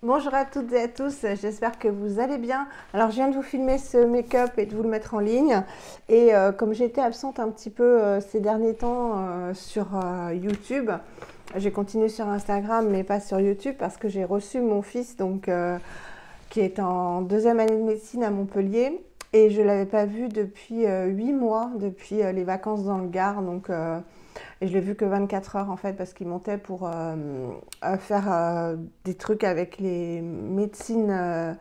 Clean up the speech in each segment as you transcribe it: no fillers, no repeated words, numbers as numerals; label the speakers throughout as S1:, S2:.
S1: Bonjour à toutes et à tous, j'espère que vous allez bien. Alors je viens de vous filmer ce make-up et de vous le mettre en ligne. Et comme j'étais absente un petit peu ces derniers temps sur YouTube, j'ai continué sur Instagram mais pas sur YouTube parce que j'ai reçu mon fils qui est en deuxième année de médecine à Montpellier. Et je ne l'avais pas vu depuis 8 mois, depuis les vacances dans le Gard. Et je l'ai vu que 24 heures en fait parce qu'il montait pour faire des trucs avec les médecines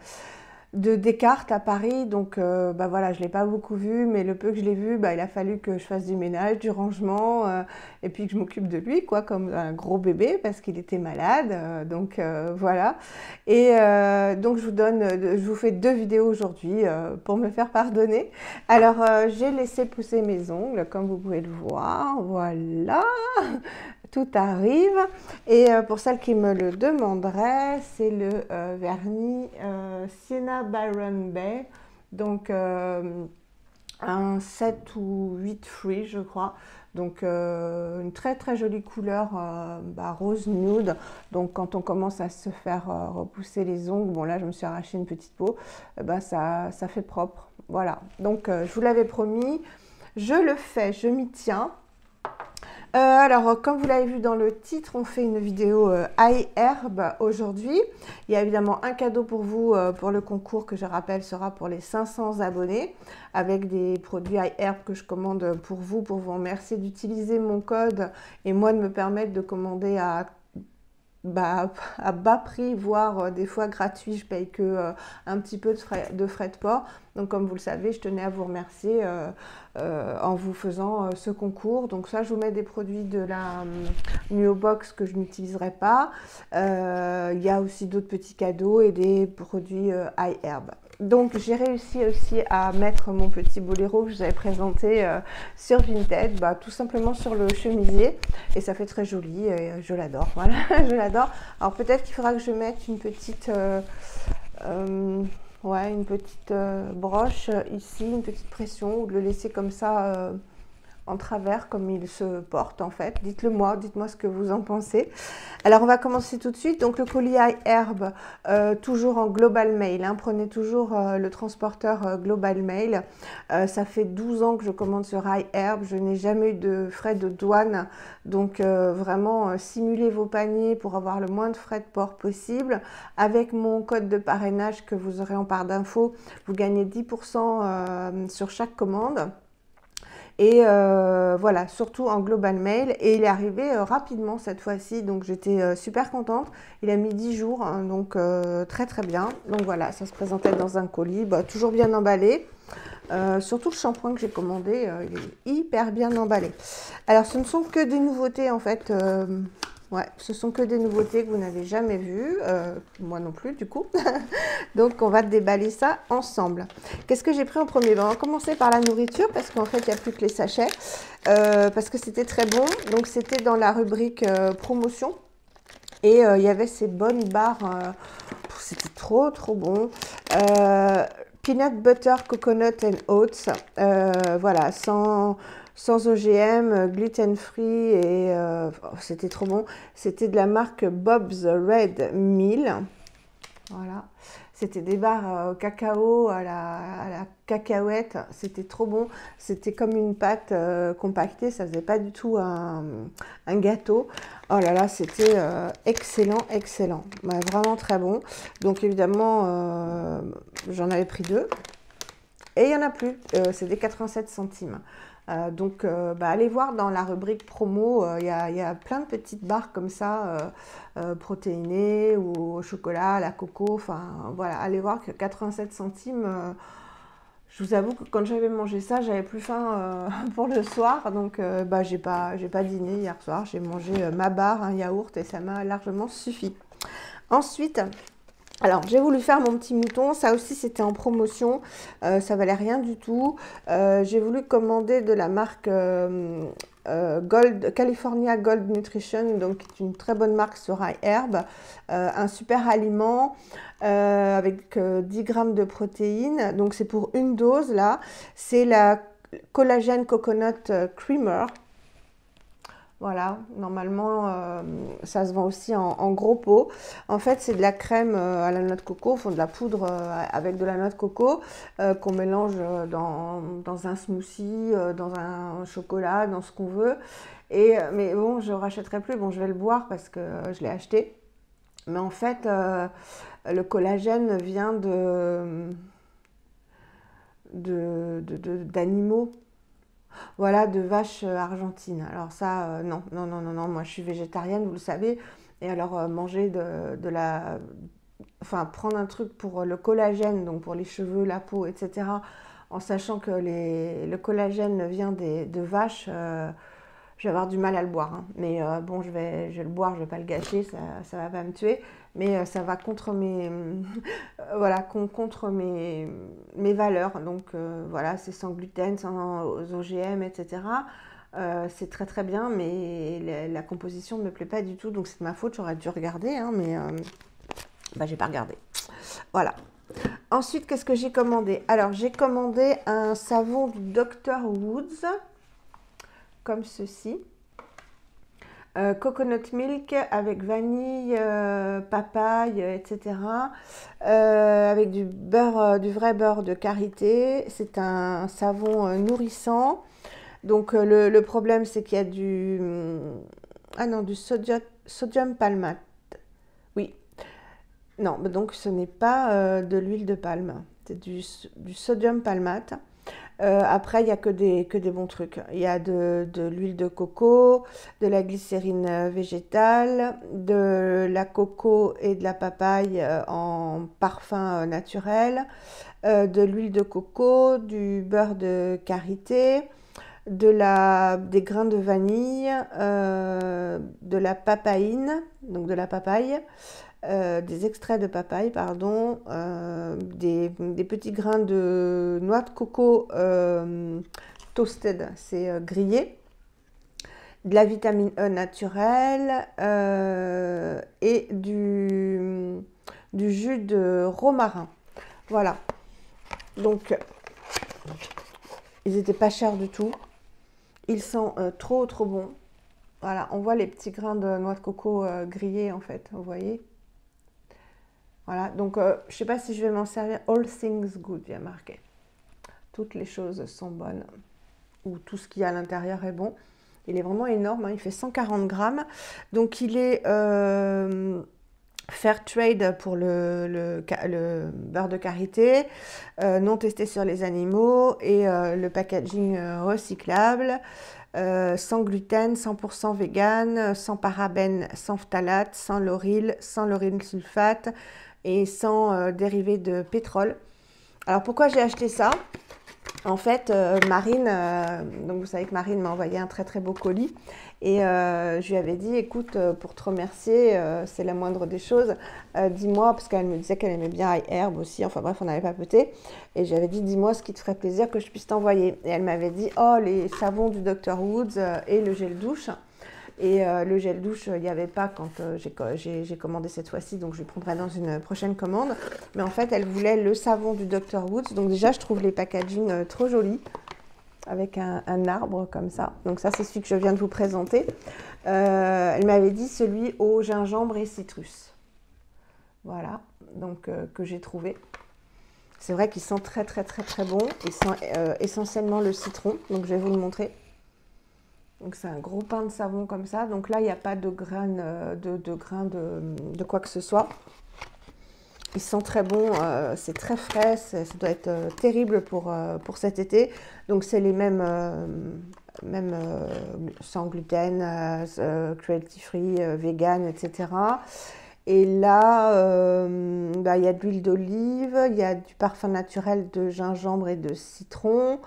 S1: de Descartes à Paris. Bah voilà, je ne l'ai pas beaucoup vu, mais le peu que je l'ai vu, bah, il a fallu que je fasse du ménage, du rangement et puis que je m'occupe de lui quoi, comme un gros bébé parce qu'il était malade. Voilà. Donc je vous fais 2 vidéos aujourd'hui pour me faire pardonner. Alors j'ai laissé pousser mes ongles comme vous pouvez le voir. Voilà, tout arrive. Et pour celles qui me le demanderaient, c'est le vernis Sienna Byron Bay. Donc un 7 ou 8 fruits je crois. Donc une très très jolie couleur rose nude. Donc quand on commence à se faire repousser les ongles, bon là je me suis arraché une petite peau, ça fait propre. Voilà, donc je vous l'avais promis, je le fais, je m'y tiens. Comme vous l'avez vu dans le titre, on fait une vidéo iHerb aujourd'hui. Il y a évidemment un cadeau pour vous pour le concours que je rappelle sera pour les 500 abonnés avec des produits iHerb que je commande pour vous remercier d'utiliser mon code et moi de me permettre de commander à bas prix, voire des fois gratuit, je paye que un petit peu de frais de port. Donc comme vous le savez, je tenais à vous remercier en vous faisant ce concours. Donc ça, je vous mets des produits de la Nuobox que je n'utiliserai pas. Il y a aussi d'autres petits cadeaux et des produits iHerb. Donc j'ai réussi aussi à mettre mon petit boléro que je vous avais présenté sur Vinted, tout simplement sur le chemisier et ça fait très joli et je l'adore, voilà, je l'adore. Alors peut-être qu'il faudra que je mette une petite broche ici, une petite pression ou de le laisser comme ça en travers comme il se porte en fait. Dites-le moi, dites-moi ce que vous en pensez. Alors on va commencer tout de suite. Donc le colis iHerb, toujours en Global Mail, hein. Prenez toujours le transporteur Global Mail. Ça fait 12 ans que je commande sur iHerb, je n'ai jamais eu de frais de douane. Donc vraiment simulez vos paniers pour avoir le moins de frais de port possible. Avec mon code de parrainage que vous aurez en barre d'infos, vous gagnez 10% sur chaque commande. Et voilà, surtout en Global Mail. Et il est arrivé rapidement cette fois-ci, donc j'étais super contente. Il a mis 10 jours, hein, donc très très bien. Donc voilà, ça se présentait dans un colis, toujours bien emballé. Surtout le shampoing que j'ai commandé, il est hyper bien emballé. Alors ce ne sont que des nouveautés en fait. Ouais, ce sont que des nouveautés que vous n'avez jamais vues, moi non plus du coup. Donc on va déballer ça ensemble. Qu'est-ce que j'ai pris en premier? On va commencer par la nourriture parce qu'en fait il n'y a plus que les sachets. Parce que c'était très bon. Donc c'était dans la rubrique promotion. Et il y avait ces bonnes barres. C'était trop trop bon. Peanut butter, coconut and oats. Voilà, sans OGM, gluten free et c'était trop bon. C'était de la marque Bob's Red Mill. Voilà, c'était des barres au cacao, à la cacahuète, c'était trop bon. C'était comme une pâte compactée, ça faisait pas du tout un gâteau. Oh là là, c'était excellent, excellent, vraiment très bon. Donc évidemment, j'en avais pris 2 et il n'y en a plus, c'est des 87 centimes. Allez voir dans la rubrique promo, il y a plein de petites barres comme ça, protéinées ou au chocolat, à la coco, enfin voilà, allez voir que 87 centimes, je vous avoue que quand j'avais mangé ça, j'avais plus faim pour le soir, donc j'ai pas dîné hier soir, j'ai mangé ma barre, un yaourt et ça m'a largement suffi. Ensuite, alors, j'ai voulu faire mon petit mouton, ça aussi c'était en promotion, ça valait rien du tout. J'ai voulu commander de la marque California Gold Nutrition, donc qui est une très bonne marque sur iHerb, un super aliment avec 10 grammes de protéines, donc c'est pour une dose là, c'est la Collagen Coconut Creamer. Voilà, normalement, ça se vend aussi en gros pot. En fait, c'est de la crème à la noix de coco, enfin de la poudre avec de la noix de coco qu'on mélange dans un smoothie, dans un chocolat, dans ce qu'on veut. Mais bon, je ne rachèterai plus. Bon, je vais le boire parce que je l'ai acheté. Mais en fait, le collagène vient d'animaux. Voilà, de vaches argentines. Alors ça, non, non, non, non, non, moi je suis végétarienne, vous le savez. Et alors manger enfin prendre un truc pour le collagène, donc pour les cheveux, la peau, etc., en sachant que le collagène vient de vaches, je vais avoir du mal à le boire. Hein. Mais bon, je vais le boire, je ne vais pas le gâcher, ça ne va pas me tuer. Mais ça va contre voilà, contre mes valeurs. Donc voilà, c'est sans gluten, sans OGM, etc. C'est très très bien, mais la composition ne me plaît pas du tout. Donc c'est de ma faute, j'aurais dû regarder, hein, mais bah, j'ai pas regardé. Voilà. Ensuite, qu'est-ce que j'ai commandé? Alors, j'ai commandé un savon du Dr. Woods, comme ceci. Coconut milk avec vanille, papaye, etc. Avec du beurre, du vrai beurre de karité. C'est un savon nourrissant. Donc le problème, c'est qu'il y a du sodium palmate. Oui. Non, donc ce n'est pas de l'huile de palme. C'est du sodium palmate. Après, il n'y a que des bons trucs. Il y a de l'huile de coco, de la glycérine végétale, de la coco et de la papaye en parfum naturel, de l'huile de coco, du beurre de karité, des grains de vanille, de la papaïne, donc de la papaye, des extraits de papaye, pardon, des petits grains de noix de coco toasted, c'est grillé, de la vitamine E naturelle et du jus de romarin. Voilà. Donc, ils n'étaient pas chers du tout. Ils sont trop bons. Voilà, on voit les petits grains de noix de coco grillés en fait, vous voyez. Voilà, donc je ne sais pas si je vais m'en servir. All things good, il y a marqué. Toutes les choses sont bonnes. Ou tout ce qu'il y a à l'intérieur est bon. Il est vraiment énorme, hein, il fait 140 grammes. Donc il est fair trade pour le beurre de karité, non testé sur les animaux et le packaging recyclable. Sans gluten, 100% vegan, sans parabènes, sans phtalate, sans lauryl sulfate et sans dérivés de pétrole. Alors pourquoi j'ai acheté ça? En fait, Marine, donc vous savez que Marine m'a envoyé un très très beau colis et je lui avais dit, écoute, pour te remercier, c'est la moindre des choses, dis-moi, parce qu'elle me disait qu'elle aimait bien iHerb aussi, enfin bref, on avait papoté, et j'avais dit, dis-moi ce qui te ferait plaisir que je puisse t'envoyer. Et elle m'avait dit, oh, les savons du Dr. Woods et le gel douche. Et le gel douche, il n'y avait pas quand j'ai commandé cette fois-ci, donc je le prendrai dans une prochaine commande. Mais en fait, elle voulait le savon du Dr. Woods. Donc déjà, je trouve les packaging trop jolis, avec un arbre comme ça. Donc ça, c'est celui que je viens de vous présenter. Elle m'avait dit celui au gingembre et citrus. Voilà, donc que j'ai trouvé. C'est vrai qu'ils sont très bons. Ils sentent essentiellement le citron, donc je vais vous le montrer. Donc c'est un gros pain de savon comme ça. Donc là, il n'y a pas de graines de quoi que ce soit. Ils sont très bons, c'est très frais, ça doit être terrible pour cet été. Donc c'est les mêmes sans gluten, cruelty free, vegan, etc. Et là, il y a de l'huile d'olive, il y a du parfum naturel de gingembre et de citron,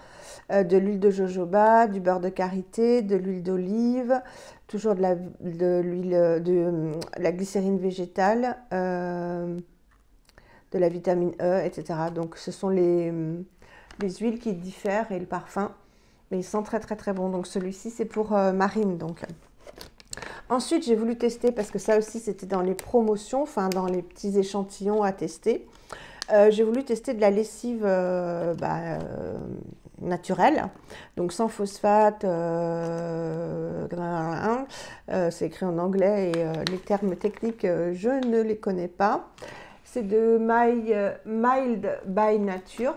S1: de l'huile de jojoba, du beurre de karité, de l'huile d'olive, toujours de la glycérine végétale, de la vitamine E, etc. Donc ce sont les huiles qui diffèrent et le parfum, mais ils sont très bon. Donc celui-ci c'est pour Marine donc. Ensuite, j'ai voulu tester, parce que ça aussi, c'était dans les promotions, enfin, dans les petits échantillons à tester. J'ai voulu tester de la lessive naturel, donc sans phosphate, c'est écrit en anglais et les termes techniques, je ne les connais pas. C'est de Mild by Nature.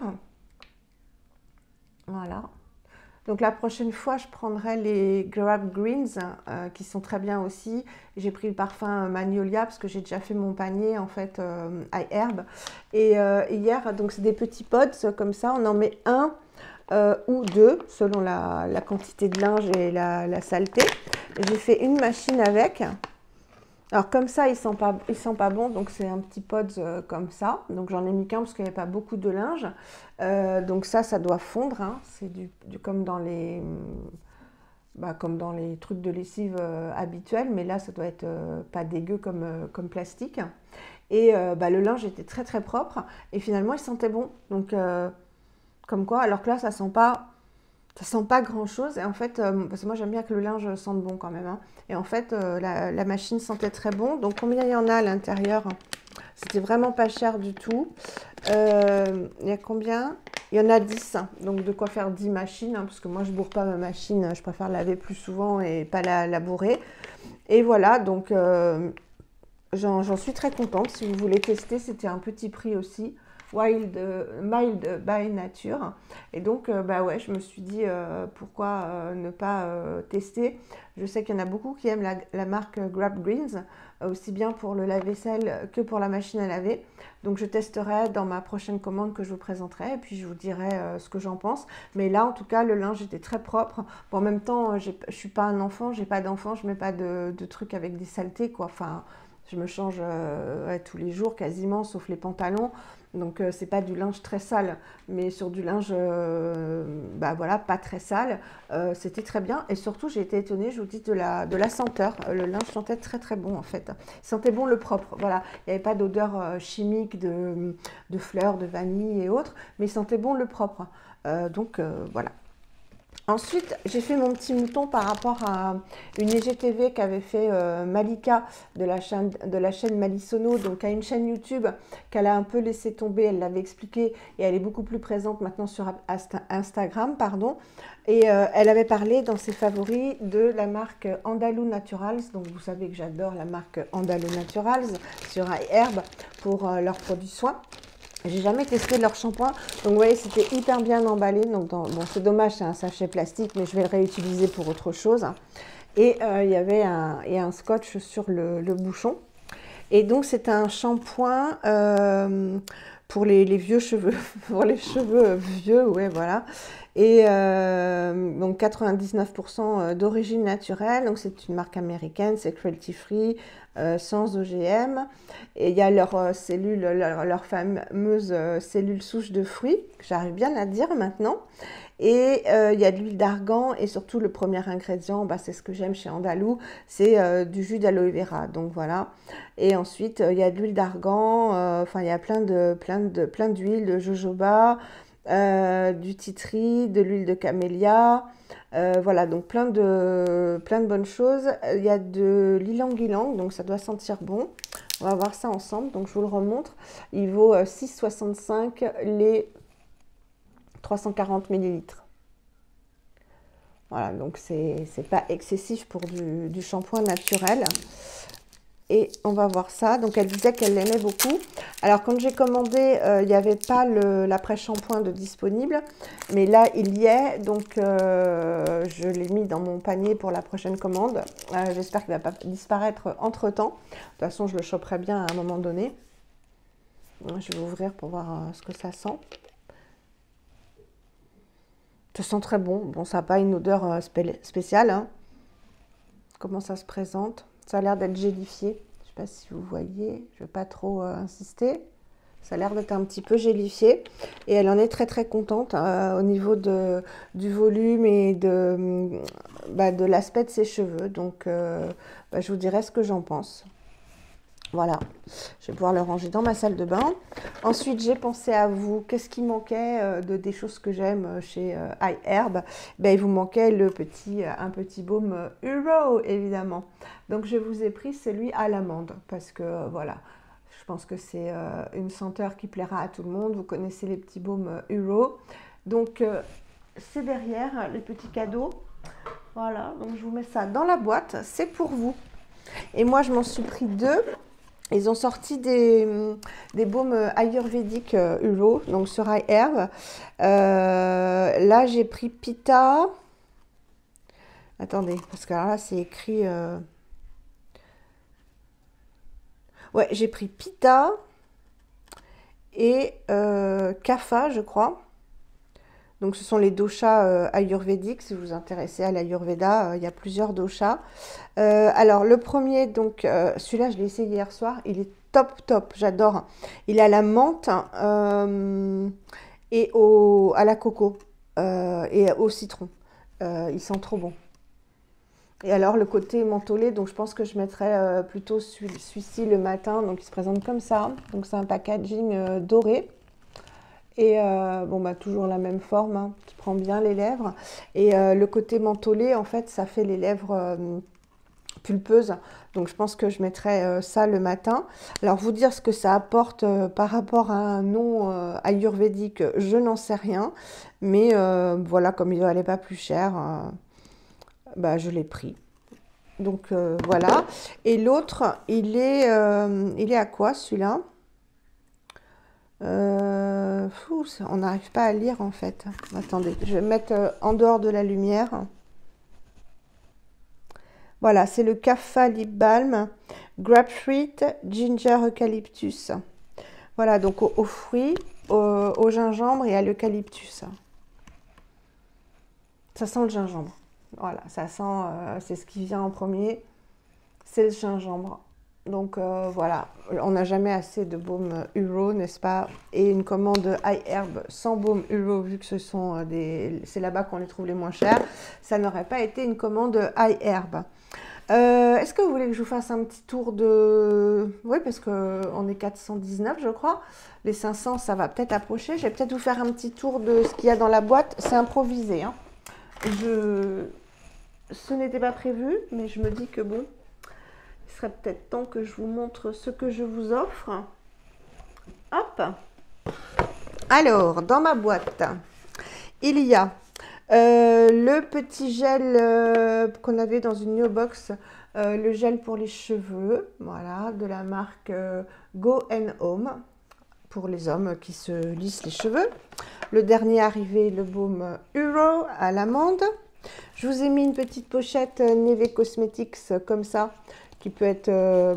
S1: Voilà. Donc la prochaine fois, je prendrai les Grab Greens qui sont très bien aussi. J'ai pris le parfum Magnolia parce que j'ai déjà fait mon panier en fait à herbe. Et hier, donc c'est des petits pods comme ça, on en met un ou deux selon la quantité de linge et la saleté. J'ai fait une machine avec. Alors comme ça, il sent pas bon, donc c'est un petit pod comme ça. Donc j'en ai mis qu'un parce qu'il n'y avait pas beaucoup de linge. Donc ça doit fondre. Hein. C'est comme dans les trucs de lessive habituels, mais là ça doit être pas dégueu comme plastique. Et le linge était très très propre et finalement il sentait bon. Donc comme quoi, alors que là ça sent pas grand chose. Et en fait, parce que moi j'aime bien que le linge sente bon quand même. Hein. Et en fait, la machine sentait très bon. Donc combien il y en a à l'intérieur? C'était vraiment pas cher du tout. Il y a combien? Il y en a 10. Donc de quoi faire 10 machines. Hein, parce que moi je bourre pas ma machine. Je préfère laver plus souvent et pas la bourrer. Et voilà, donc j'en suis très contente. Si vous voulez tester, c'était un petit prix aussi. Mild by Nature. Et donc, ouais, je me suis dit pourquoi ne pas tester. Je sais qu'il y en a beaucoup qui aiment la marque Grab Greens, aussi bien pour le lave-vaisselle que pour la machine à laver. Donc, je testerai dans ma prochaine commande que je vous présenterai et puis je vous dirai ce que j'en pense. Mais là, en tout cas, le linge était très propre. Bon, en même temps, je suis pas un enfant, j'ai pas d'enfant, je mets pas de trucs avec des saletés, quoi. Enfin, je me change tous les jours quasiment, sauf les pantalons. Donc c'est pas du linge très sale, mais sur du linge voilà, pas très sale, c'était très bien. Et surtout j'ai été étonnée, je vous dis, de la senteur. Le linge sentait très très bon en fait. Il sentait bon le propre, voilà. Il n'y avait pas d'odeur chimique de fleurs, de vanille et autres, mais il sentait bon le propre. Donc voilà. Ensuite, j'ai fait mon petit mouton par rapport à une IGTV qu'avait fait Malika de la chaîne Malisono, donc à une chaîne YouTube qu'elle a un peu laissé tomber, elle l'avait expliqué et elle est beaucoup plus présente maintenant sur Instagram, pardon. Et elle avait parlé dans ses favoris de la marque Andalou Naturals, donc vous savez que j'adore la marque Andalou Naturals sur iHerb pour leurs produits soins. J'ai jamais testé leur shampoing, donc vous voyez c'était hyper bien emballé, donc bon c'est dommage c'est un sachet plastique mais je vais le réutiliser pour autre chose. Et il y avait un scotch sur le bouchon. Et donc c'est un shampoing pour les vieux cheveux, pour les cheveux vieux, ouais voilà. Et donc 99% d'origine naturelle, donc c'est une marque américaine, c'est cruelty free, sans OGM. Et il y a leurs cellules, leur fameuse cellule souche de fruits, que j'arrive bien à dire maintenant. Et il y a de l'huile d'argan et surtout le premier ingrédient, c'est ce que j'aime chez Andalou, c'est du jus d'aloe vera. Donc voilà. Et ensuite il y a de l'huile d'argan, il y a plein d'huiles, de jojoba, du tea tree, de l'huile de camélia. Voilà, donc plein de bonnes choses. Il y a de l'ylang-ylang, donc ça doit sentir bon. On va voir ça ensemble, donc je vous le remontre. Il vaut 6,65 les 340 ml. Voilà, donc c'est pas excessif pour du shampoing naturel. Et on va voir ça. Donc elle disait qu'elle l'aimait beaucoup. Alors quand j'ai commandé, il n'y avait pas l'après-shampoing de disponible. Mais là, il y est. Donc je l'ai mis dans mon panier pour la prochaine commande. J'espère qu'il ne va pas disparaître entre-temps. De toute façon, je le choperai bien à un moment donné. Je vais ouvrir pour voir ce que ça sent. Ça sent très bon. Bon, ça n'a pas une odeur spéciale. Hein. Comment ça se présente? Ça a l'air d'être gélifié. Je ne sais pas si vous voyez. Je ne vais pas trop insister. Ça a l'air d'être un petit peu gélifié. Et elle en est très très contente au niveau du volume et de l'aspect de ses cheveux. Donc je vous dirai ce que j'en pense. Voilà, je vais pouvoir le ranger dans ma salle de bain. Ensuite, j'ai pensé à vous. Qu'est-ce qui manquait des choses que j'aime chez iHerb? Il vous manquait un petit baume Hero, évidemment. Donc, je vous ai pris celui à l'amande parce que, voilà, je pense que c'est une senteur qui plaira à tout le monde. Vous connaissez les petits baumes Hero. Donc, c'est derrière les petits cadeaux. Voilà, donc je vous mets ça dans la boîte, c'est pour vous. Et moi, je m'en suis pris 2. Ils ont sorti des baumes ayurvédiques Ulo, donc sur iHerb. Là, j'ai pris Pitta. Attendez, parce que là, c'est écrit... Ouais, j'ai pris Pitta et Kapha, je crois. Donc, ce sont les doshas ayurvédiques. Si vous vous intéressez à l'Ayurveda, il y a plusieurs doshas. Alors, le premier, donc, celui-là, je l'ai essayé hier soir. Il est top, top. J'adore. Il a la menthe et à la coco et au citron. Il sent trop bon. Et alors, le côté mentholé, donc je pense que je mettrais plutôt celui-ci le matin. Donc, il se présente comme ça. Donc, c'est un packaging doré. Et bon, bah, toujours la même forme, hein, qui prend bien les lèvres. Et le côté mentholé, en fait, ça fait les lèvres pulpeuses. Donc, je pense que je mettrai ça le matin. Alors, vous dire ce que ça apporte par rapport à un nom ayurvédique, je n'en sais rien. Mais voilà, comme il ne valait pas plus cher, bah, je l'ai pris. Donc, voilà. Et l'autre, il est à quoi, celui-là? On n'arrive pas à lire en fait. Attendez, je vais mettre en dehors de la lumière. Voilà, c'est le Kapha Lip Balm, Grapefruit, Ginger Eucalyptus. Voilà, donc aux fruits, au gingembre et à l'eucalyptus. Ça sent le gingembre. Voilà, ça sent, c'est ce qui vient en premier, c'est le gingembre. Donc voilà, on n'a jamais assez de baume Uro, n'est-ce pas? Et une commande iHerb sans baume Uro, vu que ce sont c'est là-bas qu'on les trouve les moins chers, ça n'aurait pas été une commande iHerb. Est-ce que vous voulez que je vous fasse un petit tour de... Oui, parce qu'on est 419, je crois. Les 500, ça va peut-être approcher. Je vais peut-être vous faire un petit tour de ce qu'il y a dans la boîte. C'est improvisé, hein. Ce n'était pas prévu, mais je me dis que bon... Il serait peut-être temps que je vous montre ce que je vous offre. Hop. Alors, dans ma boîte, il y a le petit gel qu'on avait dans une New Box, le gel pour les cheveux, voilà, de la marque Go and Home, pour les hommes qui se lissent les cheveux. Le dernier arrivé, le baume Uro à l'amande. Je vous ai mis une petite pochette Neve Cosmetics comme ça, qui peut être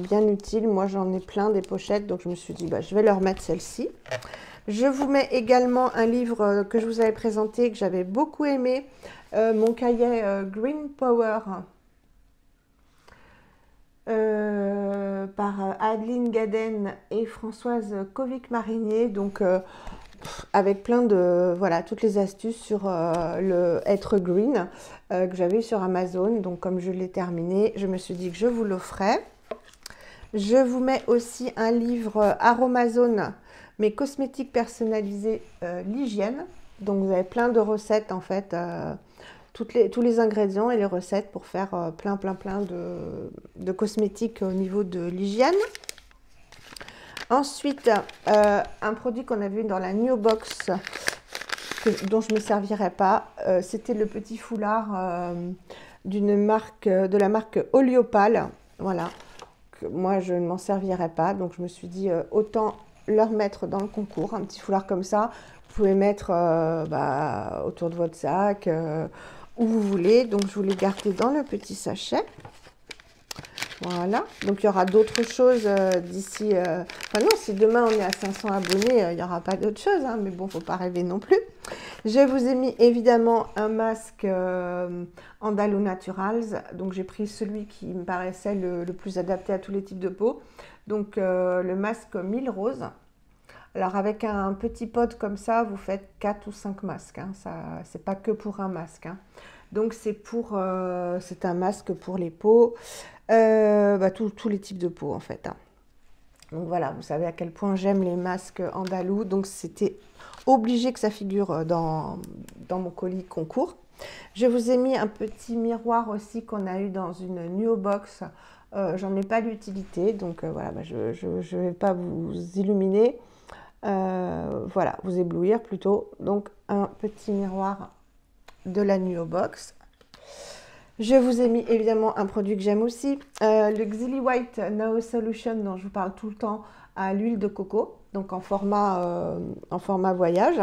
S1: bien utile. Moi, j'en ai plein des pochettes, donc je me suis dit, bah, je vais leur mettre celle-ci. Je vous mets également un livre que je vous avais présenté, que j'avais beaucoup aimé, mon cahier Green Power, par Adeline Gaden et Françoise Kovic-Marinier. Donc, avec plein de, voilà, toutes les astuces sur le être green que j'avais sur Amazon. Donc, comme je l'ai terminé, je me suis dit que je vous l'offrais. Je vous mets aussi un livre Aromazone, mes cosmétiques personnalisés, l'hygiène. Donc, vous avez plein de recettes, en fait, tous les ingrédients et les recettes pour faire plein de cosmétiques au niveau de l'hygiène. Ensuite, un produit qu'on a vu dans la New Box, dont je ne me servirai pas, c'était le petit foulard de la marque Oleopal. Voilà, moi je ne m'en servirai pas, donc je me suis dit autant leur mettre dans le concours, un petit foulard comme ça. Vous pouvez mettre autour de votre sac, où vous voulez. Donc je vous l'ai gardé dans le petit sachet. Voilà, donc il y aura d'autres choses d'ici... Enfin non, si demain on est à 500 abonnés, il n'y aura pas d'autres choses, hein, mais bon, il ne faut pas rêver non plus. Je vous ai mis évidemment un masque Andalo Naturals, donc j'ai pris celui qui me paraissait le plus adapté à tous les types de peau. Donc le masque 1000 roses. Alors avec un petit pot comme ça, vous faites 4 ou 5 masques, hein. Ça, c'est pas que pour un masque, hein. Donc c'est un masque pour les peaux, tous les types de peau en fait, hein. Donc voilà, vous savez à quel point j'aime les masques andalous, donc c'était obligé que ça figure dans mon colis concours. Je vous ai mis un petit miroir aussi qu'on a eu dans une New Box. J'en ai pas l'utilité, donc voilà, je ne vais pas vous illuminer, voilà, vous éblouir plutôt. Donc un petit miroir de la Nuo Box. Je vous ai mis évidemment un produit que j'aime aussi, le Xilly White Now Solution dont je vous parle tout le temps à l'huile de coco, donc en format voyage,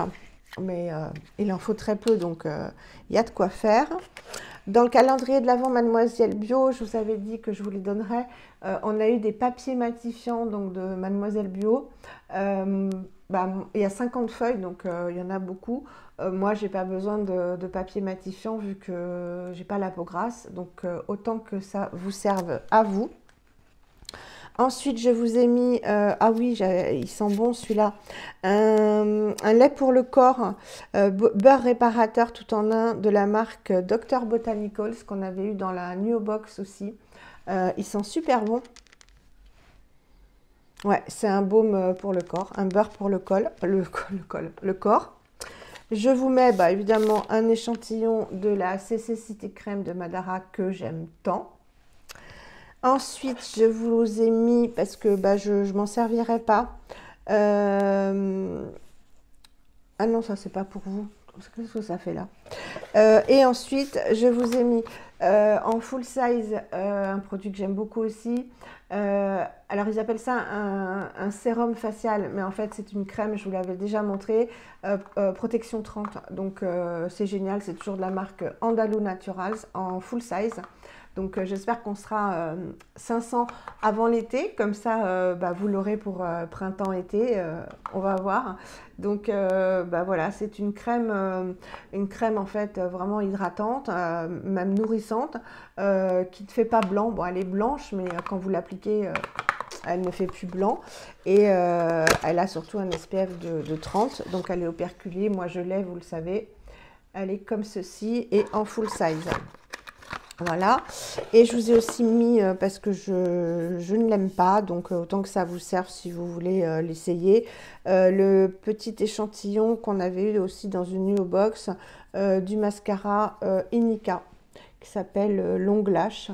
S1: mais il en faut très peu, donc il y a de quoi faire. Dans le calendrier de l'Avent Mademoiselle Bio, je vous avais dit que je vous les donnerais. On a eu des papiers matifiants donc de Mademoiselle Bio. Il y a 50 feuilles, donc il y en a beaucoup. Moi, j'ai pas besoin de papier matifiant vu que j'ai pas la peau grasse, donc autant que ça vous serve à vous. Ensuite, je vous ai mis, ah oui, il sent bon celui-là, un lait pour le corps, beurre réparateur tout en un de la marque Dr Botanicals qu'on avait eu dans la Nuo Box aussi. Il sent super bon. Ouais, c'est un baume pour le corps, un beurre pour le corps. Je vous mets évidemment un échantillon de la CC City Crème de Madara que j'aime tant. Ensuite, je vous ai mis, parce que je ne m'en servirai pas. Ah non, ça c'est pas pour vous. Qu'est-ce que ça fait là? Et ensuite, je vous ai mis en full size un produit que j'aime beaucoup aussi. Alors, ils appellent ça un sérum facial, mais en fait, c'est une crème, je vous l'avais déjà montré, protection 30. Donc, c'est génial, c'est toujours de la marque Andalou Naturals en full size. Donc, j'espère qu'on sera 500 avant l'été. Comme ça, vous l'aurez pour printemps-été. On va voir. Donc, voilà, c'est une crème en fait vraiment hydratante, même nourrissante, qui ne te fait pas blanc. Bon, elle est blanche, mais quand vous l'appliquez, elle ne fait plus blanc. Et elle a surtout un SPF de 30. Donc, elle est operculée. Moi, je l'ai, vous le savez. Elle est comme ceci et en full size. Voilà, et je vous ai aussi mis, parce que je ne l'aime pas, donc autant que ça vous serve si vous voulez l'essayer, le petit échantillon qu'on avait eu aussi dans une Nuo Box du mascara Inika, qui s'appelle Long Lash.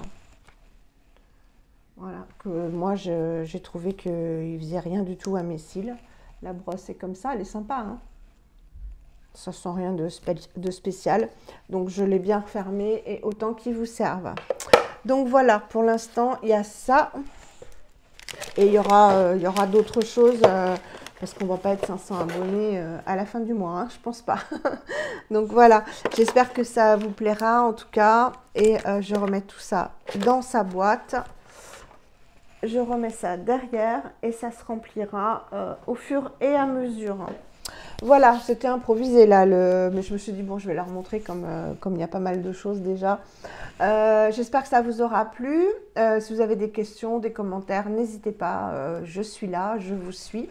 S1: Voilà, que moi j'ai trouvé qu'il faisait rien du tout à mes cils. La brosse est comme ça, elle est sympa, hein. Ça sent rien de spécial, donc je l'ai bien refermé et autant qu'il vous serve. Donc voilà, pour l'instant il y a ça et il y aura d'autres choses parce qu'on va pas être 500 abonnés à la fin du mois, hein, je pense pas. Donc voilà, j'espère que ça vous plaira en tout cas, et je remets tout ça dans sa boîte. Je remets ça derrière et ça se remplira au fur et à mesure. Voilà, c'était improvisé là, mais je me suis dit, bon, je vais leur montrer comme il y a pas mal de choses déjà. J'espère que ça vous aura plu. Si vous avez des questions, des commentaires, n'hésitez pas, je suis là, je vous suis.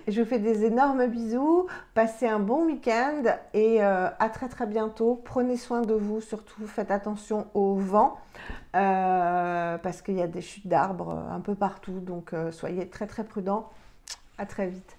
S1: Je vous fais des énormes bisous, passez un bon week-end et à très très bientôt. Prenez soin de vous, surtout faites attention au vent parce qu'il y a des chutes d'arbres un peu partout, donc soyez très très prudents. À très vite.